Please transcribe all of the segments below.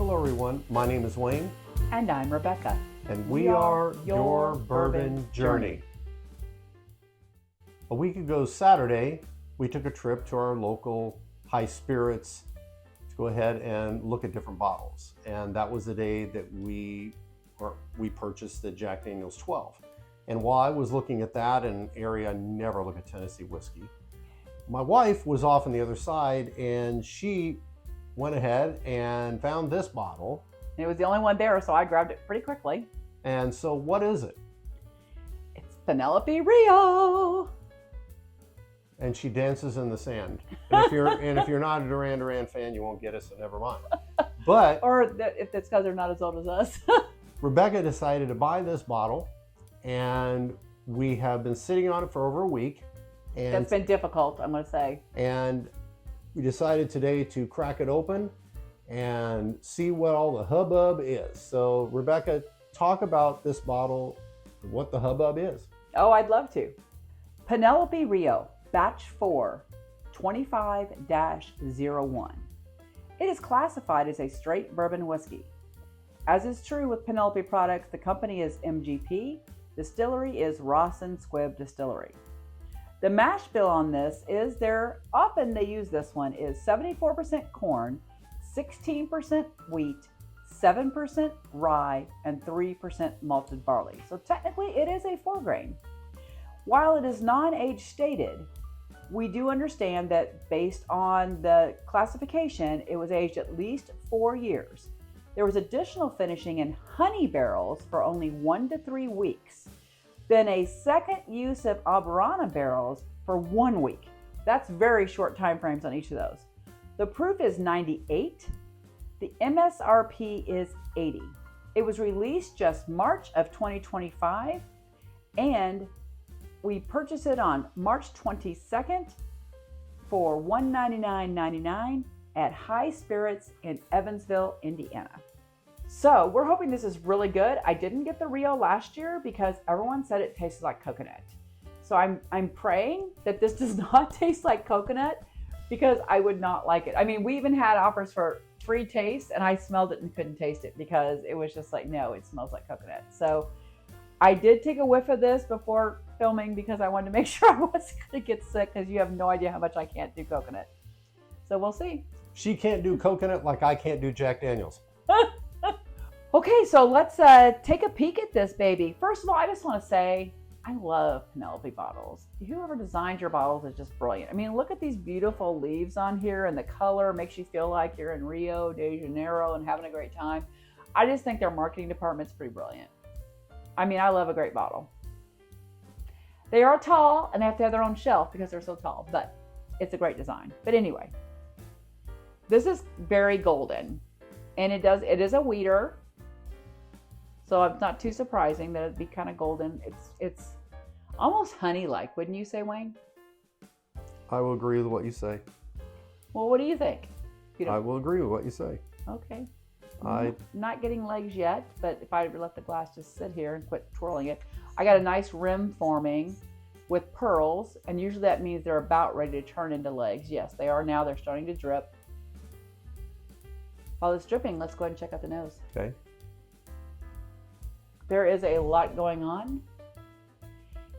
Hello everyone, my name is Wayne. And I'm Rebecca. And we are your Bourbon Journey. A week ago Saturday, we took a trip to our local high spirits to go ahead and look at different bottles. And that was the day that we purchased the Jack Daniel's 12. And while I was looking at that, an area I never look at Tennessee whiskey, my wife was off on the other side and she went ahead and found this bottle. It was the only one there, so I grabbed it pretty quickly. And so what is it? It's Penelope Rio. And she dances in the sand. And if you're not a Duran Duran fan, you won't get it, so never mind. But If it's because they're not as old as us. Rebecca decided to buy this bottle, and we have been sitting on it for over a week. And that's been difficult, I'm going to say. And we decided today to crack it open and see what all the hubbub is. So Rebecca, talk about this bottle, what the hubbub is. Oh, I'd love to. Penelope Rio, Batch 4, 25-01. It is classified as a straight bourbon whiskey. As is true with Penelope products, the company is MGP, Distillery is Rawson Squibb Distillery. The mash bill on this is often they use this one, is 74% corn, 16% wheat, 7% rye, and 3% malted barley. So technically it is a 4-grain. While it is non-age stated, we do understand that based on the classification, it was aged at least 4 years. There was additional finishing in honey barrels for only 1 to 3 weeks. Then a second use of Amburana barrels for 1 week. That's very short time frames on each of those. The proof is 98. The MSRP is 80. It was released just March of 2025, and we purchased it on March 22nd for $199.99 at High Spirits in Evansville, Indiana. So we're hoping this is really good. I didn't get the Rio last year because everyone said it tasted like coconut. So I'm praying that this does not taste like coconut, because I would not like it. I mean, we even had offers for free taste and I smelled it and couldn't taste it because it was just like, no, it smells like coconut. So I did take a whiff of this before filming because I wanted to make sure I wasn't gonna get sick, because you have no idea how much I can't do coconut. So we'll see. She can't do coconut like I can't do Jack Daniel's. Okay, so let's take a peek at this baby. First of all, I just want to say, I love Penelope bottles. Whoever designed your bottles is just brilliant. I mean, look at these beautiful leaves on here, and the color makes you feel like you're in Rio de Janeiro and having a great time. I just think their marketing department's pretty brilliant. I mean, I love a great bottle. They are tall, and they have to have their own shelf because they're so tall, but it's a great design. But anyway, this is very golden, and it is a wheater. So it's not too surprising that it'd be kind of golden. It's almost honey-like, wouldn't you say, Wayne? I will agree with what you say. Well, what do you think? I will agree with what you say. Okay. I'm not getting legs yet, but if I let the glass just sit here and quit twirling it, I got a nice rim forming with pearls, and usually that means they're about ready to turn into legs. Yes, they are now. They're starting to drip. While it's dripping, let's go ahead and check out the nose. Okay. There is a lot going on.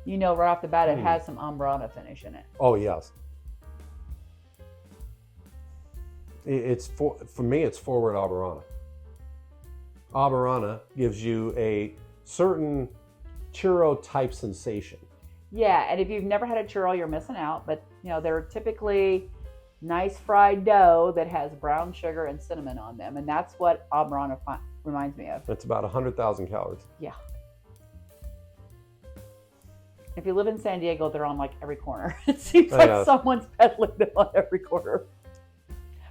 You know, right off the bat, it has some Amburana finish in it. Oh, yes. For me, it's forward Amburana. Amburana gives you a certain churro type sensation. Yeah, and if you've never had a churro, you're missing out. But, you know, they're typically nice fried dough that has brown sugar and cinnamon on them. And that's what Amburana reminds me of. It's about 100,000 calories. Yeah. If you live in San Diego, they're on like every corner. It seems like someone's peddling them on every corner.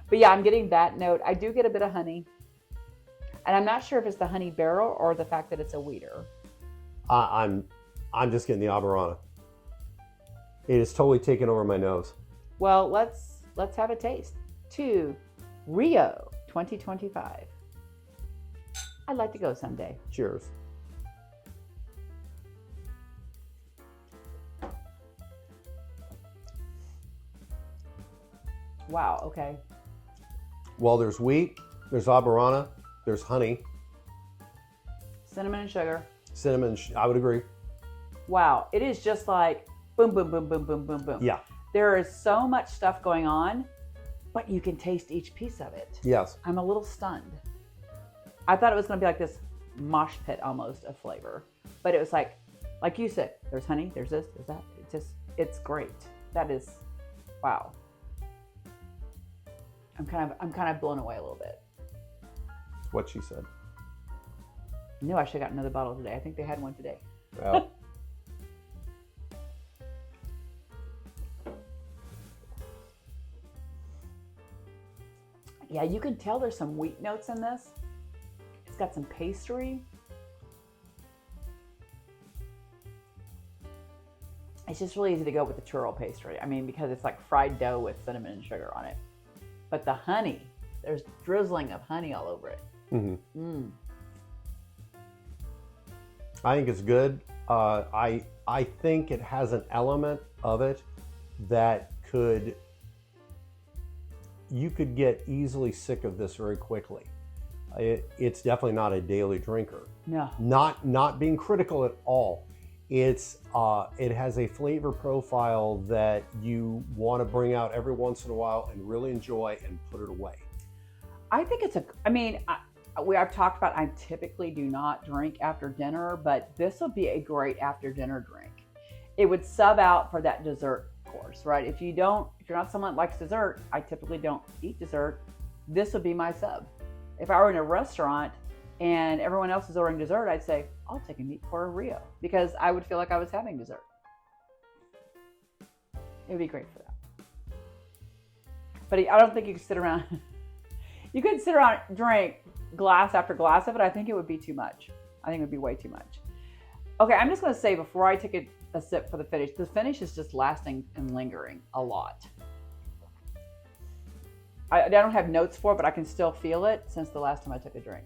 But yeah, I'm getting that note. I do get a bit of honey. And I'm not sure if it's the honey barrel or the fact that it's a wheater. I'm just getting the Amburana. It is totally taken over my nose. Well, let's have a taste. To Rio 2025. I'd like to go someday. Cheers. Wow, okay. Well, there's wheat, there's Amburana, There's honey, cinnamon and sugar. cinnamon. I would agree. Wow, it is just like boom, boom, boom, boom, boom, boom, boom. Yeah. There is so much stuff going on, but you can taste each piece of it. Yes. I'm a little stunned. I thought it was going to be like this mosh pit almost of flavor, but it was like you said, there's honey, there's this, there's that. It's great. That is, wow. I'm kind of blown away a little bit. That's what she said. I knew I should have got another bottle today. I think they had one today. Yeah. Yeah, you can tell there's some wheat notes in this. It's got some pastry. It's just really easy to go with the churro pastry. I mean, because it's like fried dough with cinnamon and sugar on it. But the honey, there's drizzling of honey all over it. Mm-hmm. I think it's good. I think it has an element of it that you could get easily sick of this very quickly. It's definitely not a daily drinker. No. Not being critical at all. It has a flavor profile that you want to bring out every once in a while and really enjoy and put it away. I think I've talked about, I typically do not drink after dinner, but this would be a great after dinner drink. It would sub out for that dessert course, right? If you're not someone that likes dessert, I typically don't eat dessert. This would be my sub. If I were in a restaurant and everyone else is ordering dessert, I'd say, I'll take a meat for a Rio, because I would feel like I was having dessert. It would be great for that. But I don't think you could sit around. You could sit around and drink glass after glass of it. I think it would be too much. I think it would be way too much. Okay, I'm just going to say before I take a sip for the finish is just lasting and lingering a lot. I don't have notes for it, but I can still feel it since the last time I took a drink.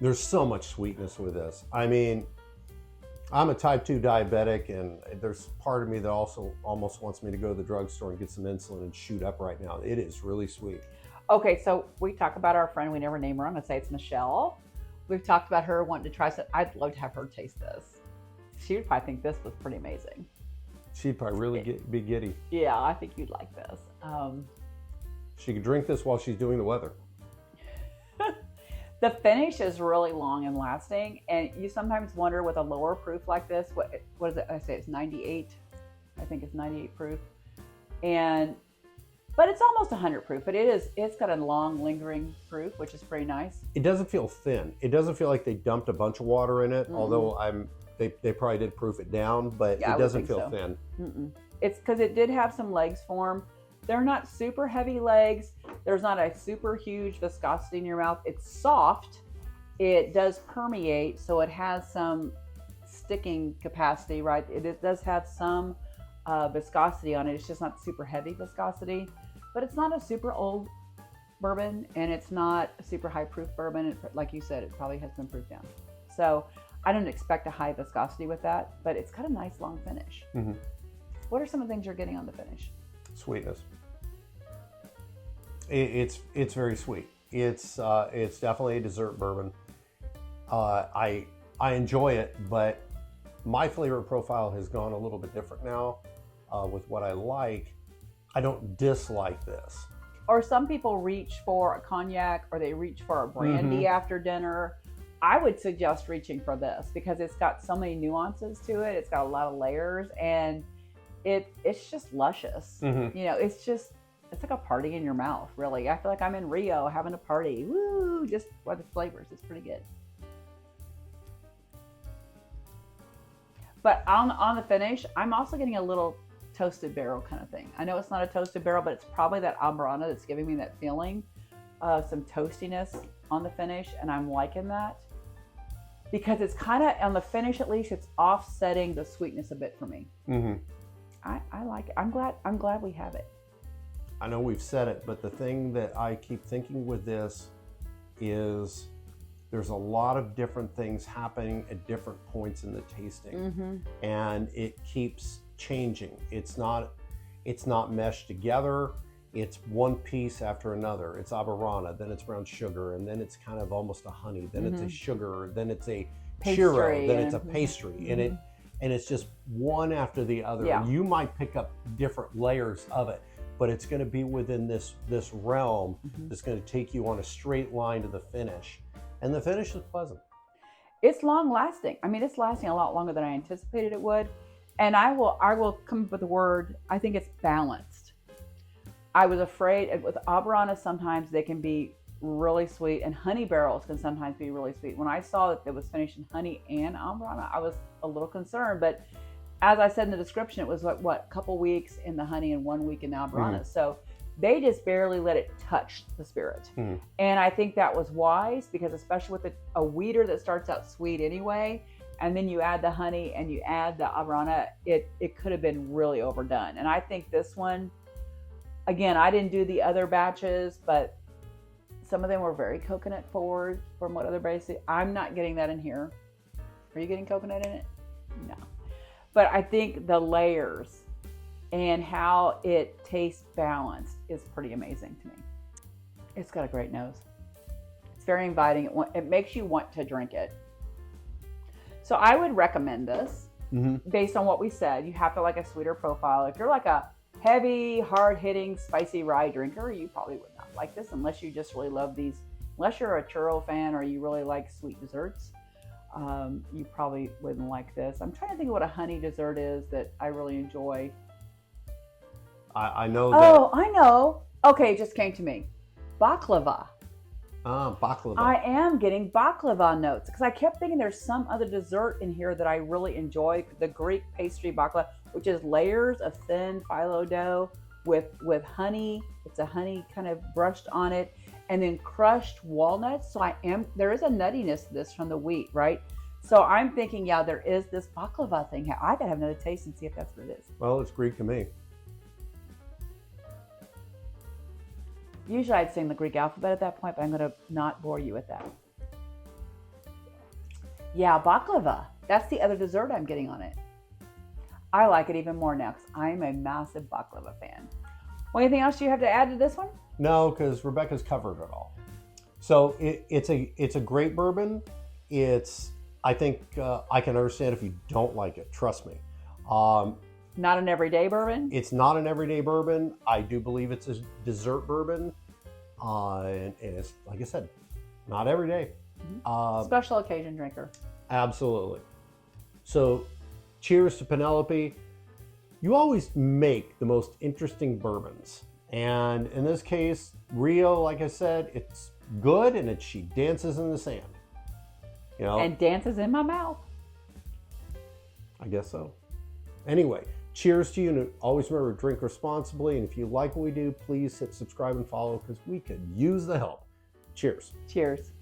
There's so much sweetness with this. I mean, I'm a type 2 diabetic, and there's part of me that also almost wants me to go to the drugstore and get some insulin and shoot up right now. It is really sweet. Okay, so we talk about our friend, we never name her. I'm going to say it's Michelle. We've talked about her wanting to try some. I'd love to have her taste this. She would probably think this was pretty amazing. She'd probably really be giddy. Yeah, I think you'd like this. She could drink this while she's doing the weather. The finish is really long and lasting, and you sometimes wonder with a lower proof like this, what is it? I say it's 98. I think it's 98 proof, but it's almost 100 proof. But it's got a long lingering proof, which is pretty nice. It doesn't feel thin. It doesn't feel like they dumped a bunch of water in it. Mm-mm. Although they probably did proof it down, but Yeah, it doesn't feel so. thin. Mm-mm. It's because it did have some legs form. They're not super heavy legs. There's not a super huge viscosity in your mouth. It's soft. It does permeate, so it has some sticking capacity, right? It does have some viscosity on it. It's just not super heavy viscosity, but it's not a super old bourbon, and it's not a super high proof bourbon. Like you said, it probably has been proofed down. So I don't expect a high viscosity with that, but it's got a nice long finish. Mm-hmm. What are some of the things you're getting on the finish? Sweetness. It's very sweet. It's definitely a dessert bourbon. I enjoy it, but my flavor profile has gone a little bit different now with what I like. I don't dislike this. Or some people reach for a cognac, or they reach for a brandy after dinner. I would suggest reaching for this because it's got so many nuances to it. It's got a lot of layers, and it's just luscious. Mm-hmm. You know, it's like a party in your mouth, really. I feel like I'm in Rio having a party. Woo! Just by the flavors, it's pretty good. But on the finish, I'm also getting a little toasted barrel kind of thing. I know it's not a toasted barrel, but it's probably that Amburana that's giving me that feeling of some toastiness on the finish, and I'm liking that. Because it's kind of, on the finish at least, it's offsetting the sweetness a bit for me. Mm-hmm. I like it. I'm glad we have it. I know we've said it, but the thing that I keep thinking with this is there's a lot of different things happening at different points in the tasting, and it keeps changing. It's not meshed together. It's one piece after another. It's Amburana, then it's brown sugar, and then it's kind of almost a honey, then it's a sugar, then it's a churro, then it's a pastry, and it's just one after the other. Yeah. You might pick up different layers of it, but it's going to be within this realm that's going to take you on a straight line to the finish, and the finish is pleasant. It's long lasting. I mean, it's lasting a lot longer than I anticipated it would. And I will come up with the word, I think it's balanced. I was afraid with Amburana, sometimes they can be really sweet, and honey barrels can sometimes be really sweet. When I saw that it was finished in honey and Amburana, I was a little concerned. But as I said in the description, it was what a couple weeks in the honey and 1 week in the Amburana. So they just barely let it touch the spirit. And I think that was wise, because especially with a wheater that starts out sweet anyway, and then you add the honey and you add the Amburana, it could have been really overdone. And I think this one, again, I didn't do the other batches, but some of them were very coconut forward from what other batches. I'm not getting that in here. Are you getting coconut in it? No. But I think the layers and how it tastes balanced is pretty amazing to me. It's got a great nose. It's very inviting. It makes you want to drink it. So I would recommend this based on what we said. You have to like a sweeter profile. If you're like a heavy, hard-hitting, spicy rye drinker, you probably would not like this unless you just really love these. Unless you're a churro fan or you really like sweet desserts, you probably wouldn't like this. I'm trying to think of what a honey dessert is that I really enjoy. I know that. Oh, I know. Okay, it just came to me. Baklava. Baklava. I am getting baklava notes because I kept thinking there's some other dessert in here that I really enjoy. The Greek pastry baklava, which is layers of thin phyllo dough with honey. It's a honey kind of brushed on it, and then crushed walnuts. So there is a nuttiness to this from the wheat, right? So I'm thinking, yeah, there is this baklava thing here. I gotta have another taste and see if that's what it is. Well, it's Greek to me. Usually I'd sing the Greek alphabet at that point, but I'm going to not bore you with that. Yeah, baklava. That's the other dessert I'm getting on it. I like it even more now because I'm a massive baklava fan. Well, anything else you have to add to this one? No, because Rebecca's covered it all. So it's a great bourbon. I think I can understand if you don't like it. Trust me. Not an everyday bourbon? It's not an everyday bourbon. I do believe it's a dessert bourbon. And it's, like I said, not every day. Special occasion drinker. Absolutely. So cheers to Penelope. You always make the most interesting bourbons. And in this case, Rio, like I said, it's good, and she dances in the sand. You know? And dances in my mouth. I guess so. Anyway, cheers to you, and always remember to drink responsibly. And if you like what we do, please hit subscribe and follow, because we could use the help. Cheers. Cheers.